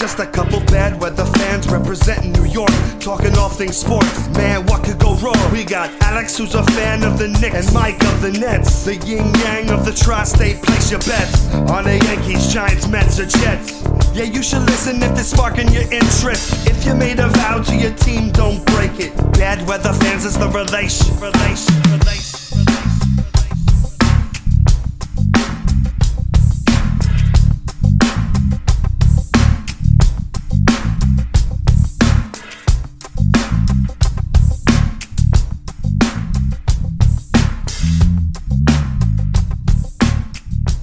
Just a couple bad weather fans representing New York, talking all things sports. Man, what could go wrong? We got Alex, who's a fan of the Knicks, and Mike of the Nets. The yin-yang of the tri-state, place your bets on the Yankees, Giants, Mets, or Jets. Yeah, you should listen if it's sparking your interest. If you made a vow to your team, don't break it. Bad weather fans is the relation.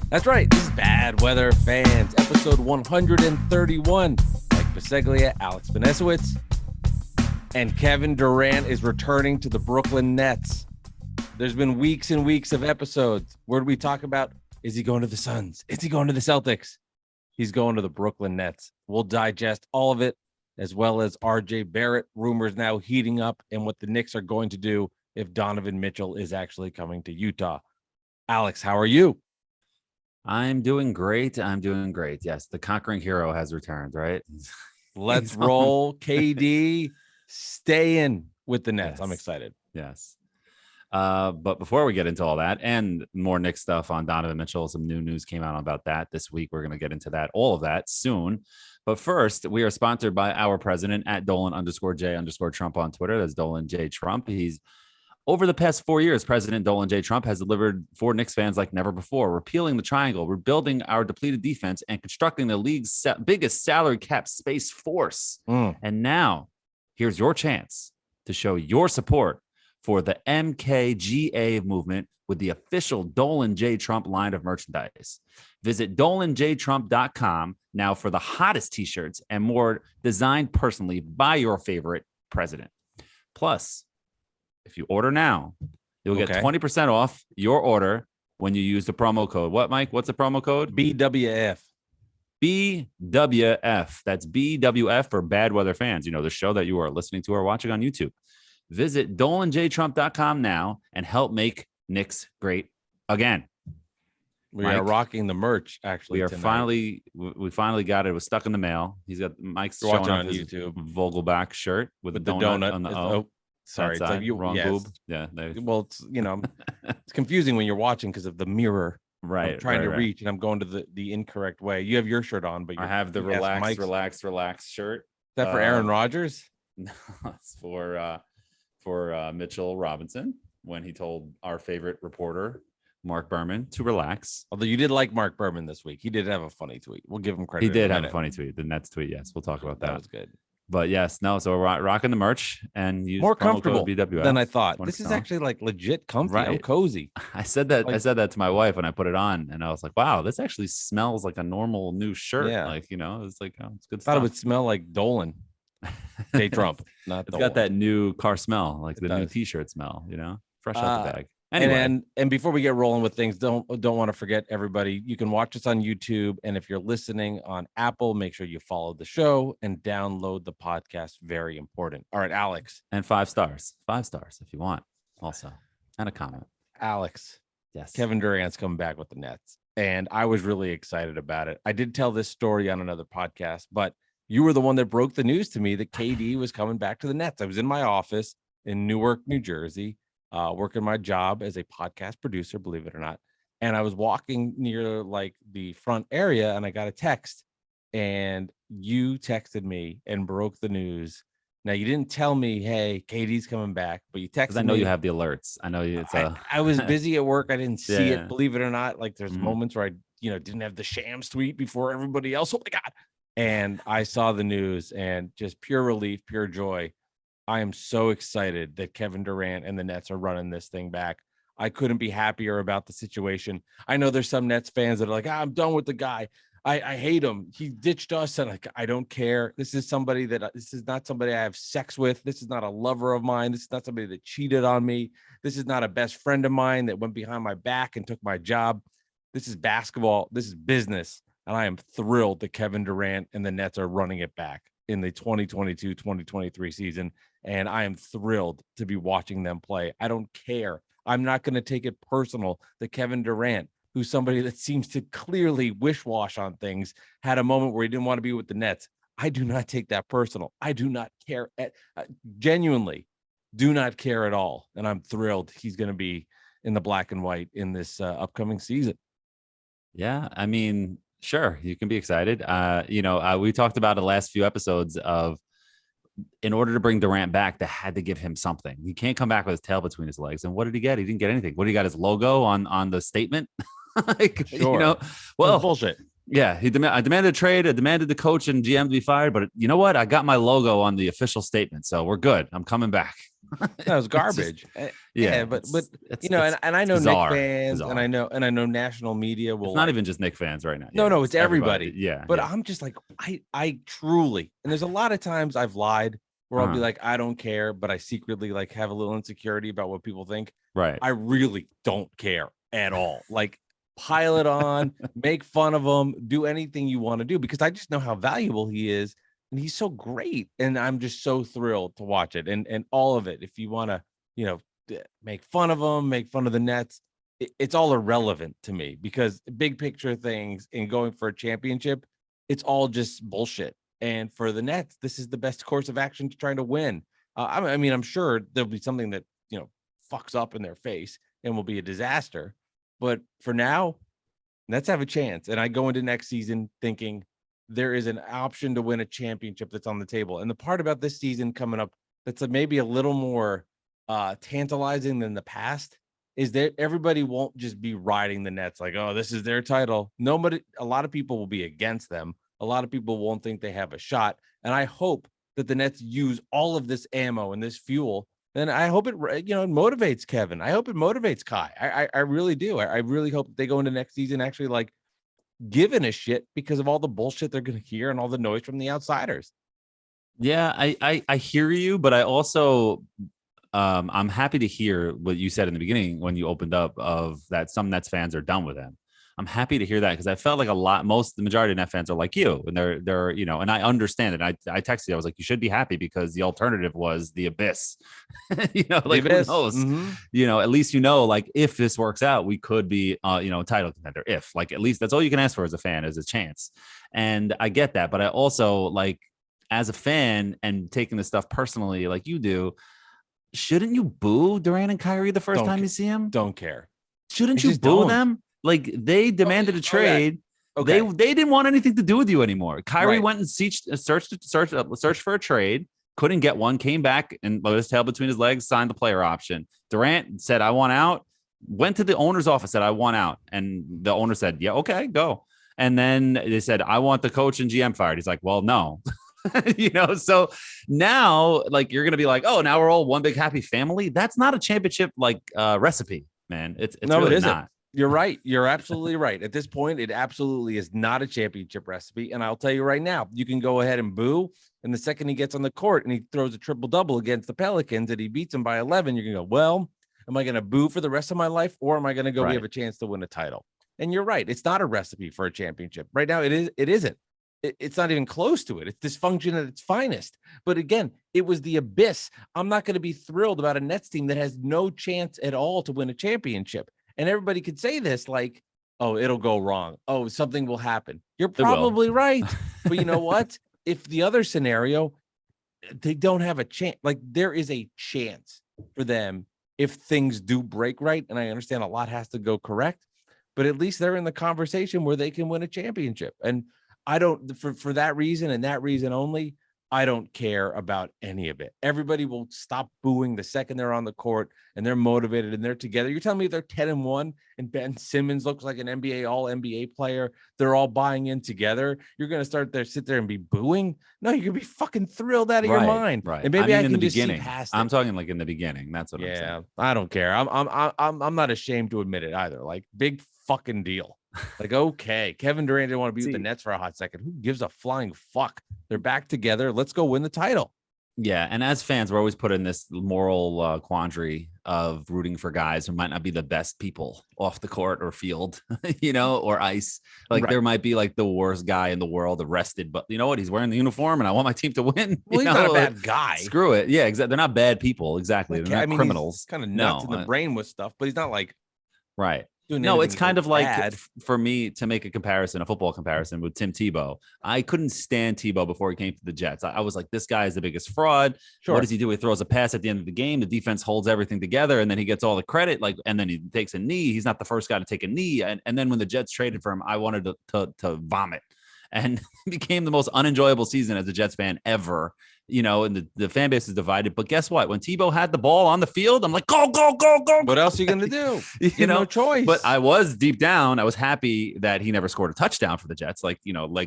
That's right. This is Bad Weather Fans, episode 131. Mike Biseglia, Alex Benesowitz, and Kevin Durant is returning to the Brooklyn Nets. There's been weeks and weeks of episodes where we talk about, is he going to the Suns? Is he going to the Celtics? He's going to the Brooklyn Nets. We'll digest all of it, as well as RJ Barrett rumors now heating up and what the Knicks are going to do if Donovan Mitchell is actually coming to Utah. Alex, how are you? I'm doing great. Yes, the conquering hero has returned, right? Let's roll. KD staying with the Nets. Yes. I'm excited. Yes. But before we get into all that and more Knicks stuff on Donovan Mitchell, some new news came out about that this week. We're going to get into that, all of that soon. But first, we are sponsored by our president at Dolan_J_Trump on Twitter. That's Dolan J Trump. He's over the past 4 years, President Dolan J. Trump has delivered for Knicks fans like never before, repealing the triangle, rebuilding our depleted defense, and constructing the league's biggest salary cap space force. And now, here's your chance to show your support for the MKGA movement with the official Dolan J. Trump line of merchandise. Visit DolanJTrump.com now for the hottest t-shirts and more designed personally by your favorite president. Plus, if you order now, you'll get 20% off your order when you use the promo code. What, Mike? What's the promo code? BWF. BWF. That's BWF for Bad Weather Fans. You know, the show that you are listening to or watching on YouTube. Visit DolanJTrump.com now and help make Knicks great again. We are rocking the merch, actually. We are finally got it. It was stuck in the mail. He's got Mike's showing on YouTube Vogelback shirt with a donut on the O. Sorry, it's like you wrong boob. Yeah. Well, it's it's confusing when you're watching because of the mirror. Right. I'm trying to reach, and I'm going to the incorrect way. You have your shirt on, but I have the relax shirt. Is that for Aaron Rodgers? No, it's for Mitchell Robinson when he told our favorite reporter Mark Berman to relax. Although you did like Mark Berman this week, he did have a funny tweet. We'll give him credit. He did have a funny tweet. The Nets tweet. Yes, we'll talk about that. That was good. But yes, no. So we're rocking the merch and use more comfortable BWF than I thought. This is actually like legit comfy. Right. I'm cozy. I said that to my wife when I put it on, and I was like, "Wow, this actually smells like a normal new shirt." Yeah. Like it's like it's good. Thought it would smell like Dolan. J Trump. It's got that new car smell, like the new T-shirt smell. Fresh out the bag. Anyway. And before we get rolling with things, don't want to forget, everybody, you can watch us on YouTube. And if you're listening on Apple, make sure you follow the show and download the podcast. Very important. All right, Alex. And 5 stars. 5 stars if you want also. And a comment. Alex. Yes. Kevin Durant's coming back with the Nets. And I was really excited about it. I did tell this story on another podcast, but you were the one that broke the news to me that KD was coming back to the Nets. I was in my office in Newark, New Jersey. Working my job as a podcast producer, believe it or not. And I was walking near like the front area and I got a text and you texted me and broke the news. Now you didn't tell me, hey, KD's coming back, but you texted me. I know you have the alerts. I know you. I was busy at work. I didn't see it, believe it or not. Like there's moments where I, didn't have the Shams tweet before everybody else. Oh my God. And I saw the news and just pure relief, pure joy. I am so excited that Kevin Durant and the Nets are running this thing back. I couldn't be happier about the situation. I know there's some Nets fans that are like, I'm done with the guy. I hate him. He ditched us. And I don't care. This is not somebody I have sex with. This is not a lover of mine. This is not somebody that cheated on me. This is not a best friend of mine that went behind my back and took my job. This is basketball. This is business. And I am thrilled that Kevin Durant and the Nets are running it back in the 2022-2023 season. And I am thrilled to be watching them play. I don't care. I'm not going to take it personal that Kevin Durant, who's somebody that seems to clearly wish-wash on things, had a moment where he didn't want to be with the Nets. I do not take that personal. I do not care genuinely do not care at all. And I'm thrilled he's going to be in the black and white in this upcoming season. Yeah, I mean, sure, you can be excited. We talked about the last few episodes of, in order to bring Durant back, they had to give him something. He can't come back with his tail between his legs. And what did he get? He didn't get anything. What did he got? His logo on the statement? Sure. Well, bullshit. Yeah, I demanded a trade. I demanded the coach and GM to be fired. But you know what? I got my logo on the official statement, so we're good. I'm coming back. That was garbage. But and I know bizarre, Knicks fans, bizarre. and I know national media will. It's not even just Knicks fans right now. No, it's everybody. Yeah, but I'm just like, I truly, and there's a lot of times I've lied where I'll be like, I don't care, but I secretly like have a little insecurity about what people think. Right. I really don't care at all. Like, pile it on, make fun of him, do anything you want to do, because I just know how valuable he is. And he's so great. And I'm just so thrilled to watch it. And all of it. If you want to, make fun of him, make fun of the Nets, it's all irrelevant to me, because big picture things and going for a championship, it's all just bullshit. And for the Nets, this is the best course of action to trying to win. I'm sure there'll be something that, fucks up in their face and will be a disaster. But for now, Nets have a chance. And I go into next season thinking there is an option to win a championship that's on the table. And the part about this season coming up that's maybe a little more tantalizing than the past is that everybody won't just be riding the Nets like, oh, this is their title. A lot of people will be against them. A lot of people won't think they have a shot. And I hope that the Nets use all of this ammo and this fuel. And I hope it, motivates Kevin. I hope it motivates Kai. I really do. I really hope they go into next season actually like giving a shit because of all the bullshit they're going to hear and all the noise from the outsiders. Yeah, I hear you, but I also I'm happy to hear what you said in the beginning when you opened up of that some Nets fans are done with him. I'm happy to hear that, because I felt like the majority of Net fans are like you, and they're and I understand it. I texted you, I was like, you should be happy because the alternative was the abyss. Like the abyss. Who knows? Mm-hmm. At least like if this works out, we could be a title contender. If like at least that's all you can ask for as a fan, is a chance. And I get that, but I also like as a fan and taking this stuff personally, like you do, shouldn't you boo Durant and Kyrie the first time you see him? Don't care. Shouldn't you boo them? Like they demanded a trade. Okay. They didn't want anything to do with you anymore. Kyrie went and searched for a trade, couldn't get one, came back and let his tail between his legs, signed the player option. Durant said, I want out, went to the owner's office, said, I want out. And the owner said, yeah, okay, go. And then they said, I want the coach and GM fired. He's like, well, no. So now like you're gonna be like, oh, now we're all one big happy family. That's not a championship recipe, man. It's no, really it isn't. Not. You're right. You're absolutely right. At this point, it absolutely is not a championship recipe. And I'll tell you right now, you can go ahead and boo. And the second he gets on the court and he throws a triple-double against the Pelicans and he beats them by 11, you're going to go, well, am I going to boo for the rest of my life? Or am I going to go, we have a chance to win a title? And you're right. It's not a recipe for a championship. Right now, it isn't. It's not even close to it. It's dysfunction at its finest. But again, it was the abyss. I'm not going to be thrilled about a Nets team that has no chance at all to win a championship. And everybody could say this like, oh, it'll go wrong. Oh, something will happen. You're probably right. But you know what? If the other scenario, they don't have a chance. Like there is a chance for them if things do break right. And I understand a lot has to go correct, but at least they're in the conversation where they can win a championship. And I don't, for that reason and that reason only, I don't care about any of it. Everybody will stop booing the second they're on the court and they're motivated and they're together. You're telling me they're 10-1 and Ben Simmons looks like an all NBA player. They're all buying in together. You're going to sit there and be booing. No, you're going to be fucking thrilled out of your mind. Right. And maybe I can just see past it. I'm talking like in the beginning. That's what I'm saying. Yeah, I don't care. I'm not ashamed to admit it either. Like big fucking deal. Like, okay, Kevin Durant didn't want to be with the Nets for a hot second. Who gives a flying fuck? They're back together. Let's go win the title. Yeah, and as fans, we're always put in this moral quandary of rooting for guys who might not be the best people off the court or field, or ice. Like there might be like the worst guy in the world arrested, but you know what? He's wearing the uniform, and I want my team to win. Well, he's not a bad guy. Screw it. Yeah, exactly. They're not bad people. Exactly. They're not criminals. He's kind of nuts in the brain with stuff, but he's not like right. doing No, it's anything kind of like bad. for me to make a football comparison with Tim Tebow. I couldn't stand Tebow before he came to the Jets. I was like, this guy is the biggest fraud. Sure. What does he do? He throws a pass at the end of the game. The defense holds everything together, and then he gets all the credit. And then he takes a knee. He's not the first guy to take a knee. And then when the Jets traded for him, I wanted to vomit. And it became the most unenjoyable season as a Jets fan ever. And the fan base is divided. But guess what? When Tebow had the ball on the field, I'm like, go, go, go, go. What else are you going to do? No choice. But I was deep down, I was happy that he never scored a touchdown for the Jets. Like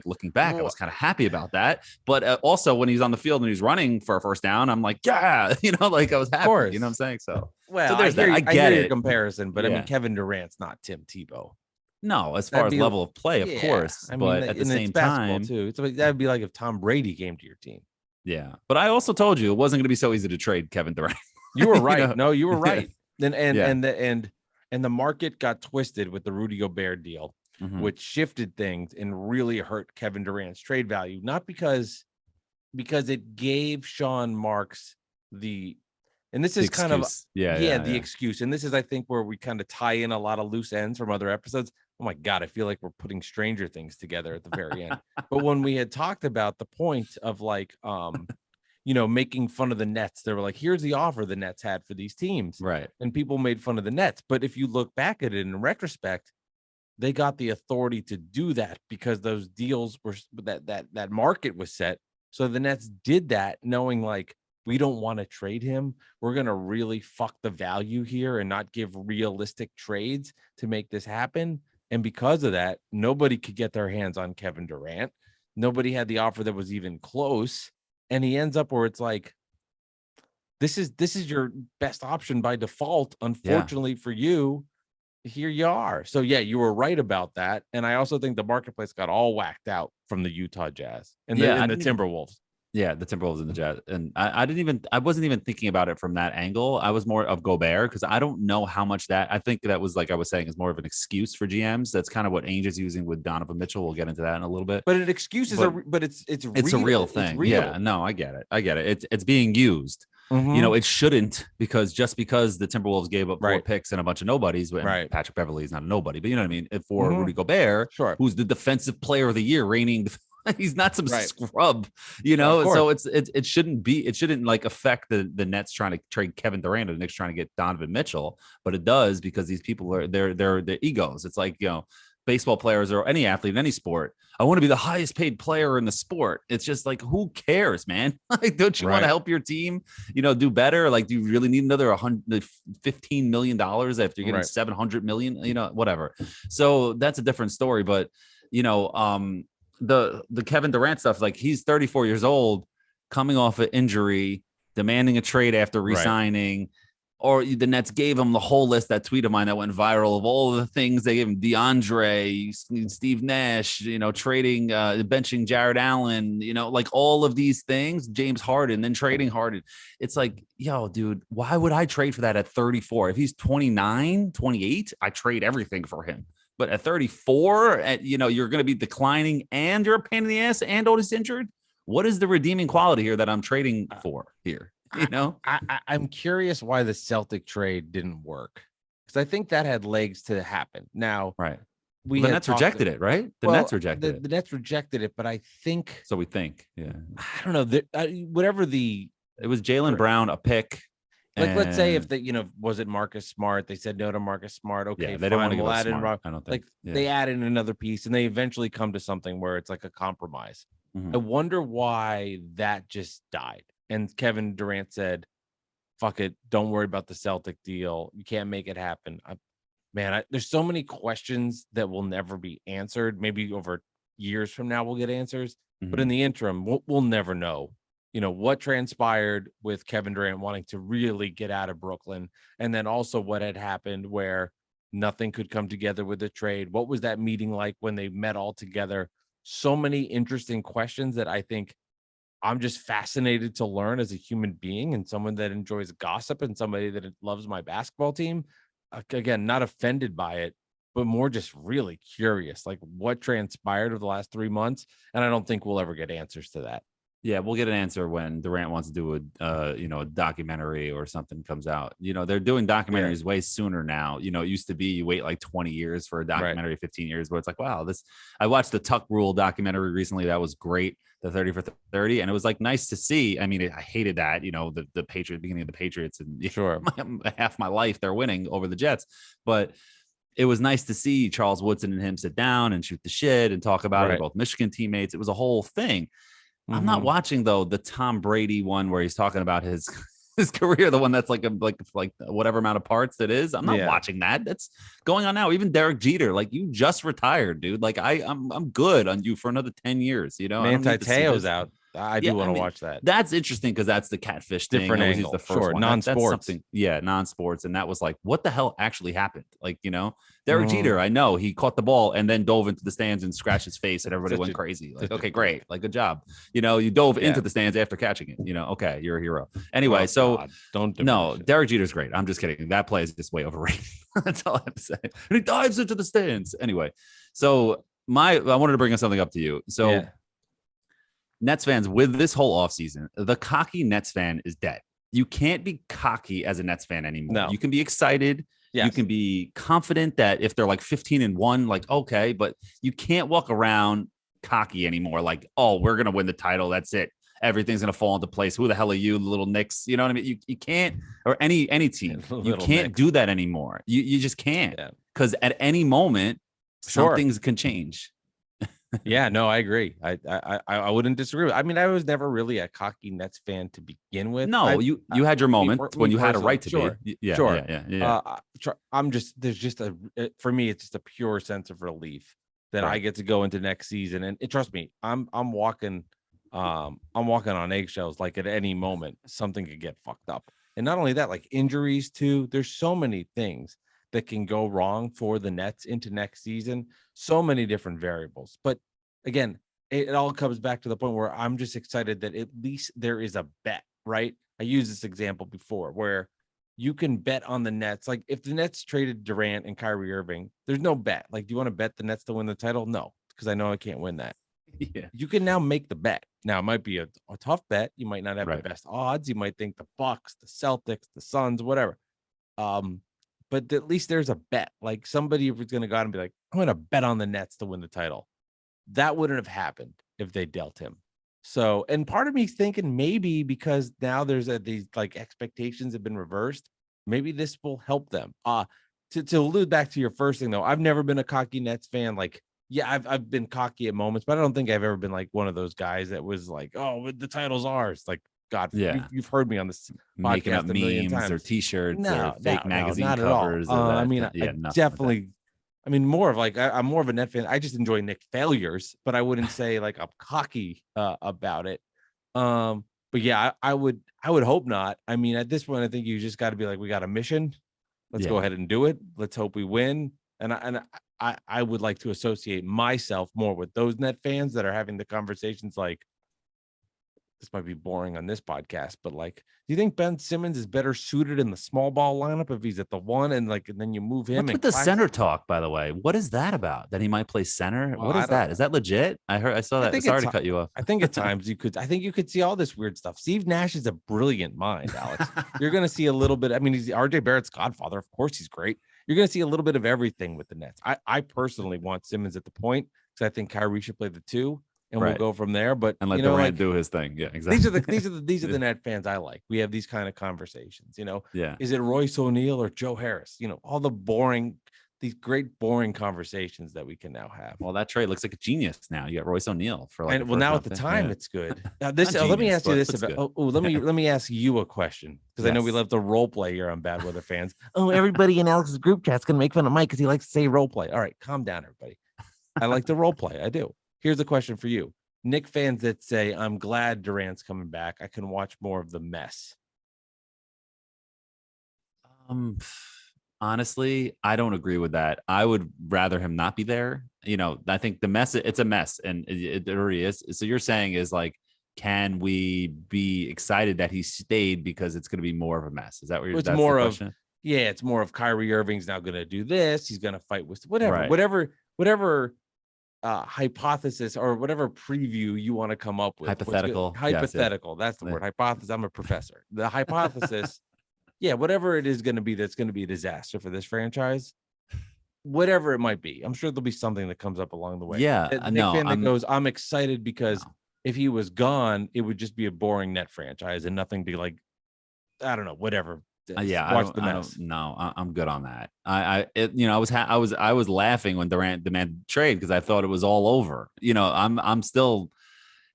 looking back, I was kind of happy about that. But also when he's on the field and he's running for a first down, I'm like, yeah, I was happy. You know what I'm saying? So, well, there's that. I get it. Your comparison, but I mean, Kevin Durant's not Tim Tebow. No, as far as level of play, of course. But at the same time, too, that'd be like if Tom Brady came to your team. Yeah, but I also told you it wasn't going to be so easy to trade Kevin Durant. You were right. No, you were right. And the market got twisted with the Rudy Gobert deal, which shifted things and really hurt Kevin Durant's trade value. Not because it gave Sean Marks and this is kind of the excuse. And this is, I think, where we kind of tie in a lot of loose ends from other episodes. Oh my God, I feel like we're putting Stranger Things together at the very end. But when we had talked about the point of making fun of the Nets, they were like, here's the offer the Nets had for these teams. Right. And people made fun of the Nets. But if you look back at it in retrospect, they got the authority to do that because those deals were that market was set. So the Nets did that knowing we don't want to trade him. We're going to really fuck the value here and not give realistic trades to make this happen. And because of that, nobody could get their hands on Kevin Durant. Nobody had the offer that was even close. And he ends up where it's like, this is your best option by default. Unfortunately for you, here you are. So yeah, you were right about that. And I also think the marketplace got all whacked out from the Utah Jazz and the Timberwolves. Yeah, the Timberwolves and the Jazz. And I wasn't even thinking about it from that angle. I was more of Gobert because I don't know how much I think that was, like I was saying, is more of an excuse for GMs. That's kind of what Ainge is using with Donovan Mitchell. We'll get into that in a little bit. But it's a real thing. Real. Yeah, no, I get it. It's being used. It shouldn't, because just because the Timberwolves gave up 4 picks and a bunch of nobodies, and Patrick Beverley is not a nobody, but you know what I mean, for Rudy Gobert, who's the defensive player of the year, reigning. He's not some scrub, so it shouldn't affect the Nets trying to trade Kevin Durant or the Knicks trying to get Donovan Mitchell, but it does because these people are they're egos. It's like, baseball players or any athlete in any sport. I want to be the highest paid player in the sport. It's just like, who cares, man? Don't you want to help your team, do better? Do you really need another $15 million after you're getting $700 million, whatever. So that's a different story. But, the Kevin Durant stuff, he's 34 years old, coming off an injury, demanding a trade after resigning, or the Nets gave him the whole list, that tweet of mine that went viral, of all the things they gave him: DeAndre, Steve Nash, trading, benching Jared Allen, all of these things, James Harden, then trading Harden. It's like, yo, dude, why would I trade for that at 34? If he's 29, 28, I trade everything for him. But at 34, you're going to be declining and you're a pain in the ass and Otis injured. What is the redeeming quality here that I'm trading for here? I'm curious why the Celtic trade didn't work, because I think that had legs to happen. Now, the Nets rejected it, right? The Nets rejected it. The Nets rejected it, but I think. So we think, I don't know. It was Jaylen Brown, a pick. Let's say if was it Marcus Smart? They said no to Marcus Smart. Okay, they didn't want to go Smart. I don't think. They added another piece, and they eventually come to something where it's like a compromise. I wonder why that just died. And Kevin Durant said, "Fuck it, don't worry about the Celtic deal. You can't make it happen." There's so many questions that will never be answered. Maybe over years from now we'll get answers, but in the interim, we'll never know. What transpired with Kevin Durant wanting to really get out of Brooklyn, and then also what had happened where nothing could come together with the trade. What was that meeting like when they met all together? So many interesting questions that I think I'm just fascinated to learn as a human being and someone that enjoys gossip and somebody that loves my basketball team. Again, not offended by it, but more just really curious, what transpired over the last 3 months. And I don't think we'll ever get answers to that. Yeah, we'll get an answer when Durant wants to do a documentary or something comes out. They're doing documentaries way sooner now. It used to be you wait like 20 years for a documentary, 15 years, but it's like, wow, I watched the Tuck Rule documentary recently. That was great. The 30 for 30. And it was like nice to see. I mean, I hated that, the beginning of the Patriots and half my life they're winning over the Jets. But it was nice to see Charles Woodson and him sit down and shoot the shit and talk about it. Both Michigan teammates. It was a whole thing. I'm not watching though the Tom Brady one where he's talking about his career, the one that's like whatever amount of parts that is. I'm not watching that. That's going on now. Even Derek Jeter, like you just retired, dude. Like I'm good on you for another 10 years. Manti Te'o's out. I do want to watch that. That's interesting because that's the catfish thing. Different angle. The first one. Non-sports. Non-sports. And that was like, what the hell actually happened? Like, Derek Jeter, I know he caught the ball and then dove into the stands and scratched his face and everybody went crazy. Like, okay, great. Like, good job. You dove into the stands after catching it. Okay, you're a hero. Anyway, Derek Jeter's great. I'm just kidding. That play is just way overrated. That's all I have to say. And he dives into the stands. Anyway, so I wanted to bring something up to you. So Nets fans, with this whole offseason, the cocky Nets fan is dead. You can't be cocky as a Nets fan anymore. No. You can be excited. Yes. You can be confident that if they're like 15-1, like, okay, but you can't walk around cocky anymore. Like, oh, we're going to win the title. That's it. Everything's going to fall into place. Who the hell are you, the little Knicks? You know what I mean? You can't, or any team, you can't do that anymore. You just can't, because at any moment, some things can change. Yeah, no, I agree. I wouldn't disagree. I mean, I was never really a cocky Nets fan to begin with. No, you had your moment when you had a right to be. Yeah. For me, it's just a pure sense of relief that I get to go into next season. And trust me, I'm walking on eggshells. Like at any moment, something could get fucked up. And not only that, like injuries too. There's so many things that can go wrong for the Nets into next season. So many different variables. But again, it all comes back to the point where I'm just excited that at least there is a bet, right? I used this example before where you can bet on the Nets. Like if the Nets traded Durant and Kyrie Irving, there's no bet. Like, do you want to bet the Nets to win the title? No, because I know I can't win that. Yeah. You can now make the bet. Now it might be a tough bet. You might not have the best odds. You might think the Bucks, the Celtics, the Suns, whatever. But at least there's a bet. Like somebody was going to go out and be like, I'm going to bet on the Nets to win the title. That wouldn't have happened if they dealt him. So, and part of me is thinking maybe because now there's these like expectations have been reversed. Maybe this will help them. To allude back to your first thing though, I've never been a cocky Nets fan. Like, yeah, I've been cocky at moments, but I don't think I've ever been like one of those guys that was like, oh, the title's ours. Like, God, you've heard me on this making up memes or T-shirts or fake magazine covers. I mean, I definitely. I mean, more of like I'm more of a Net fan. I just enjoy Nick failures, but I wouldn't say like I'm cocky about it. But yeah, I would hope not. I mean, at this point, I think you just got to be like, we got a mission. Let's go ahead and do it. Let's hope we win. And I would like to associate myself more with those Net fans that are having the conversations like. This might be boring on this podcast, but like, do you think Ben Simmons is better suited in the small ball lineup if he's at the one and then you move him? What's with the center talk, by the way? What is that about? That he might play center? Well, what is that? Is that legit? I saw that. Sorry to cut you off. I think at times you could see all this weird stuff. Steve Nash is a brilliant mind, Alex. You're going to see a little bit. I mean, he's RJ Barrett's godfather. Of course, he's great. You're going to see a little bit of everything with the Nets. I personally want Simmons at the point because I think Kyrie should play the two. And we'll go from there. But and let Durant do his thing. Yeah, exactly. These are the Net fans I like. We have these kind of conversations. Yeah. Is it Royce O'Neal or Joe Harris? All these great boring conversations that we can now have. Well, that trade looks like a genius now. You got Royce O'Neal for like. And now at the time, it's good. Now let me ask you this about. Let me ask you a question because I know we love to role play here on Bad Weather Fans. Everybody in Alex's group chat's gonna make fun of Mike because he likes to say role play. All right, calm down, everybody. I like to role play. I do. Here's a question for you. Knick fans that say, I'm glad Durant's coming back. I can watch more of the mess. Honestly, I don't agree with that. I would rather him not be there. I think the mess, it's a mess and it already is. So you're saying is like, can we be excited that he stayed because it's going to be more of a mess? Is that what you're saying? It's more of Kyrie Irving's now going to do this. He's going to fight with whatever hypothesis or whatever preview you want to come up with. Hypothetical. Hypothetical. That's the word. Hypothesis. I'm a professor. The hypothesis. Yeah, whatever it is going to be, that's going to be a disaster for this franchise. Whatever it might be, I'm sure there'll be something that comes up along the way. Yeah, the Nick fan that goes, I'm excited because if he was gone, it would just be a boring net franchise and nothing to like. I don't know, whatever. Watch the mess. I'm good on that. I was laughing when Durant demanded trade because I thought it was all over. I'm still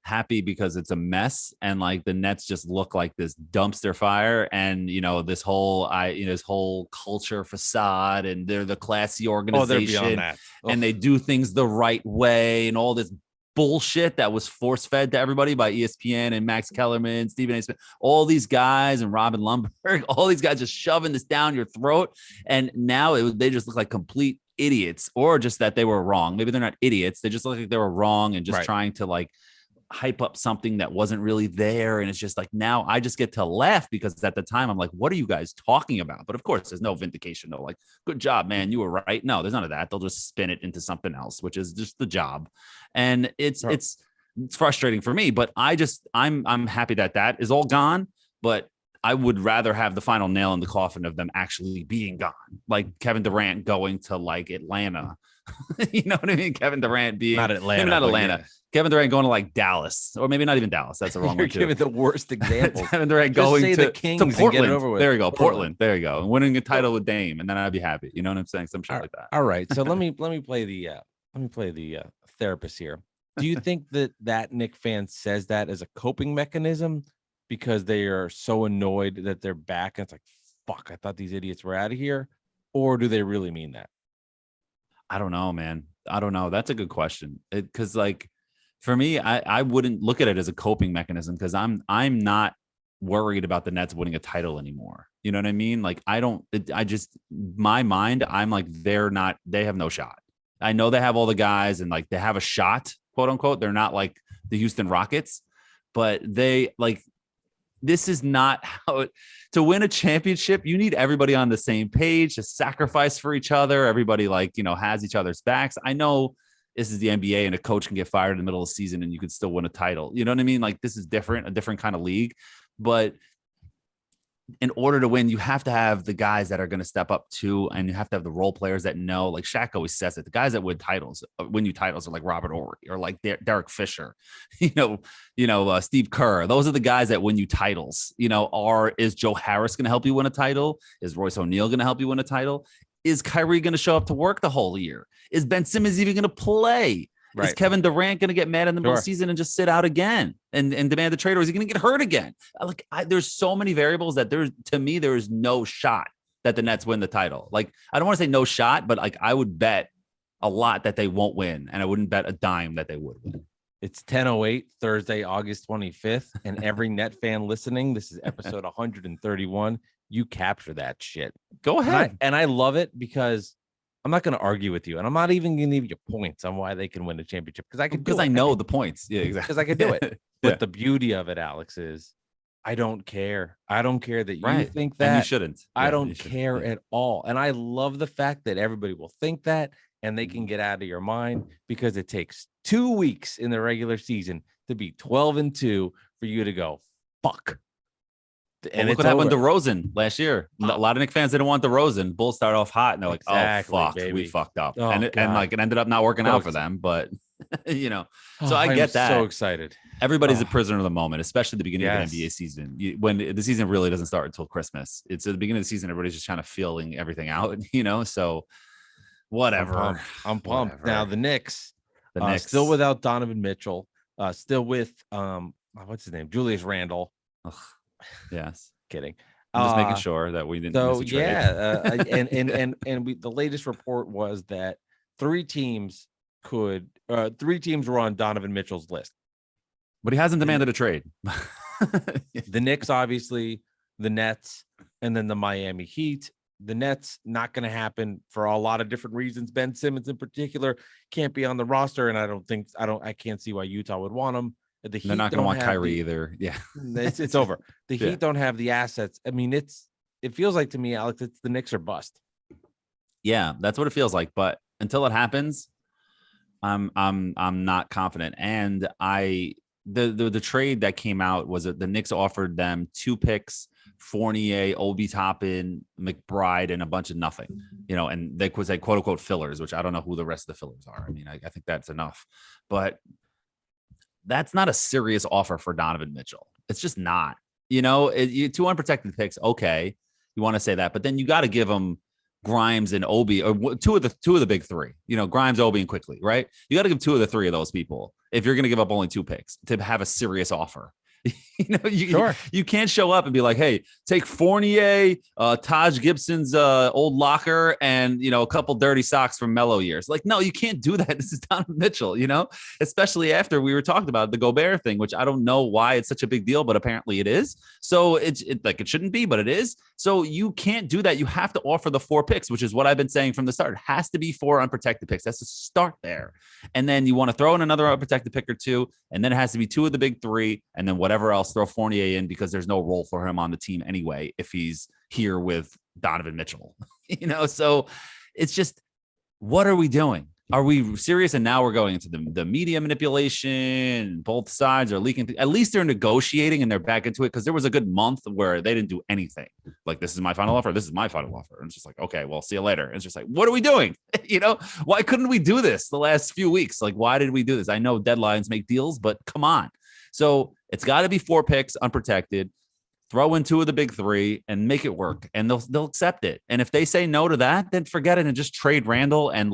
happy because it's a mess and like the Nets just look like this dumpster fire and this whole culture facade and they're the classy organization and they do things the right way and all this bullshit that was force fed to everybody by ESPN and Max Kellerman, Stephen A. Smith, all these guys and Robin Lundberg, all these guys just shoving this down your throat. And now they just look like complete idiots or just that they were wrong. Maybe they're not idiots. They just look like they were wrong and just trying to like hype up something that wasn't really there. And it's just like, now I just get to laugh because at the time I'm like, what are you guys talking about? But of course there's no vindication. No, like, good job, man. You were right. No, there's none of that. They'll just spin it into something else, which is just the job. And it's frustrating for me, but I'm happy that is all gone, but I would rather have the final nail in the coffin of them actually being gone. Like Kevin Durant going to like Atlanta. You know what I mean? Kevin Durant being not Atlanta. Maybe not Atlanta. Yeah. Kevin Durant going to like Dallas, or maybe not even Dallas. That's the wrong one. You're giving the worst example. Kevin Durant going to Kings to Portland. And get it over with. There you go, Portland. There you go, and winning a title with Dame, and then I'd be happy. You know what I'm saying? Some shit like that. All right. So let me play the therapist here. Do you think that Knicks fan says that as a coping mechanism because they are so annoyed that they're back and it's like, fuck, I thought these idiots were out of here, or do they really mean that? I don't know, man. I don't know. That's a good question. Because like for me, I wouldn't look at it as a coping mechanism because I'm not worried about the Nets winning a title anymore. You know what I mean? Like my mind, I'm like, they have no shot. I know they have all the guys and like they have a shot, quote unquote. They're not like the Houston Rockets, but this is not how to win a championship. You need everybody on the same page to sacrifice for each other. Everybody has each other's backs. I know this is the NBA and a coach can get fired in the middle of the season and you could still win a title. You know what I mean? Like this is a different kind of league, but in order to win, you have to have the guys that are going to step up too. And you have to have the role players that know, like Shaq always says it, the guys that win you titles are like Robert Horry or like Derek Fisher, Steve Kerr. Those are the guys that win you titles, is Joe Harris going to help you win a title? Is Royce O'Neal going to help you win a title? Is Kyrie going to show up to work the whole year? Is Ben Simmons even going to play? Right. Is Kevin Durant going to get mad in the middle of the season and just sit out again and demand the trade, or is he going to get hurt again? There's so many variables that to me, there is no shot that the Nets win the title. Like, I don't want to say no shot, but like I would bet a lot that they won't win. And I wouldn't bet a dime that they would win. It's 10:08 Thursday, August 25th. And every Net fan listening, this is episode 131. You capture that shit. Go ahead. And I love it because I'm not going to argue with you, and I'm not even going to give you points on why they can win a championship because I know the points. Yeah, exactly. Because I could do it. But the beauty of it, Alex, is I don't care. I don't care that you think that. And you shouldn't. I don't care at all. And I love the fact that everybody will think that and they can get out of your mind because it takes 2 weeks in the regular season to be 12-2 for you to go, fuck. And look what happened to DeRozan last year. A lot of Knicks fans didn't want DeRozan. Bulls started off hot, and they're like, "Oh fuck, baby. We fucked up," and it ended up not working out for them. But so I get that. So excited. Everybody's a prisoner of the moment, especially the beginning of the NBA season. When the season really doesn't start until Christmas. It's at the beginning of the season. Everybody's just trying to feeling everything out. So whatever. I'm pumped. Now the Knicks still without Donovan Mitchell. Still with what's his name? Julius Randle. Ugh. Yes, kidding. I'm just making sure that we didn't. So the latest report was that three teams were on Donovan Mitchell's list, but he hasn't demanded a trade. The Knicks, obviously, the Nets, and then the Miami Heat. The Nets not going to happen for a lot of different reasons. Ben Simmons, in particular, can't be on the roster, and I can't see why Utah would want him. The Heat They're not going to want Kyrie either. Yeah, it's over. The Heat don't have the assets. I mean, it feels like to me, Alex, it's the Knicks or bust. Yeah, that's what it feels like. But until it happens, I'm not confident. And the trade that came out was that the Knicks offered them 2 picks, Fournier, Obi Toppin, McBride, and a bunch of nothing, and they was like quote unquote fillers, which I don't know who the rest of the fillers are. I mean, I think that's enough, but that's not a serious offer for Donovan Mitchell. It's just not, 2 unprotected picks. Okay. You want to say that, but then you got to give them Grimes and Obi, or two of the big 3, Grimes, Obi, and Quickly, right? You got to give 2 of the 3 of those people if you're going to give up only 2 picks to have a serious offer. You can't show up and be like, hey, take Fournier, Taj Gibson's old locker, and a couple dirty socks from Melo years. Like, no, you can't do that. This is Donovan Mitchell, especially after we were talking about the Gobert thing, which I don't know why it's such a big deal, but apparently it is. So it shouldn't be, but it is. So you can't do that. You have to offer the 4 picks, which is what I've been saying from the start. It has to be 4 unprotected picks. That's the start there. And then you want to throw in another unprotected pick or 2, and then it has to be 2 of the big 3, and then whatever else, throw Fournier in because there's no role for him on the team anyway if he's here with Donovan Mitchell. So it's just, what are we doing? Are we serious? And now we're going into the media manipulation. Both sides are leaking. At least they're negotiating and they're back into it, because there was a good month where they didn't do anything. Like, this is my final offer. This is my final offer. And it's just like, okay, well, see you later. And it's just like, what are we doing? Why couldn't we do this the last few weeks? Like, why did we do this? I know deadlines make deals, but come on. So it's got to be 4 picks unprotected. Throw in 2 of the big 3 and make it work, and they'll accept it. And if they say no to that, then forget it and just trade Randle and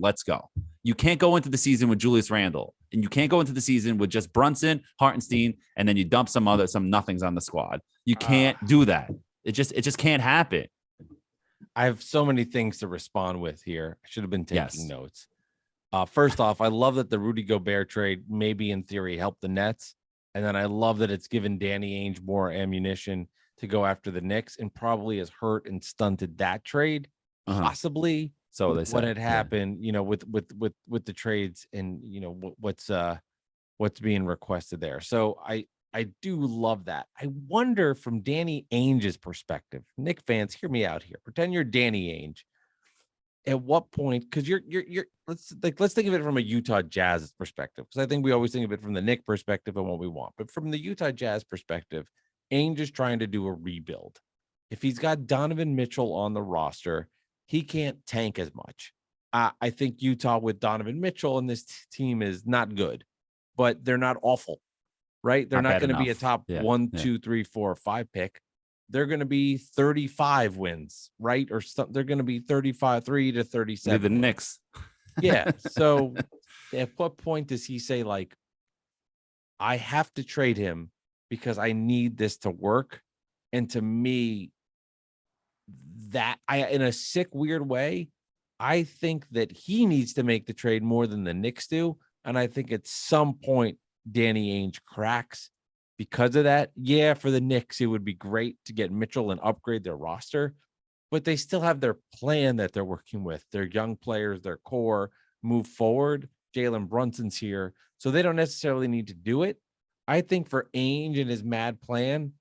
let's go. You can't go into the season with Julius Randle, and you can't go into the season with just Brunson, Hartenstein, and then you dump some nothings on the squad. You can't do that. It just can't happen. I have so many things to respond with here. I should have been taking notes. First off, I love that the Rudy Gobert trade maybe in theory helped the Nets. And then I love that it's given Danny Ainge more ammunition to go after the Knicks, and probably has hurt and stunted that trade, possibly. So they said what had happened, with the trades and what's being requested there. So I do love that. I wonder, from Danny Ainge's perspective, Knick fans, hear me out here. Pretend you're Danny Ainge. At what point, because you're let's think of it from a Utah Jazz perspective, because I think we always think of it from the Knick perspective and what we want, but from the Utah Jazz perspective, Ainge is trying to do a rebuild. If he's got Donovan Mitchell on the roster, he can't tank as much. I think Utah with Donovan Mitchell and this team is not good, but they're not awful, right? They're not going to be a top 1, 2, 3, 4, 5 pick. They're going to be 35 wins, right? Or something. They're going to be 35, 3 to 37. The Knicks. Yeah. So at what point does he say, like, I have to trade him because I need this to work? And to me, that in a sick, weird way, I think that he needs to make the trade more than the Knicks do. And I think at some point, Danny Ainge cracks. Because of that, for the Knicks, it would be great to get Mitchell and upgrade their roster, but they still have their plan that they're working with. Their young players, their core, move forward. Jalen Brunson's here, so they don't necessarily need to do it. I think for Ainge and his mad plan,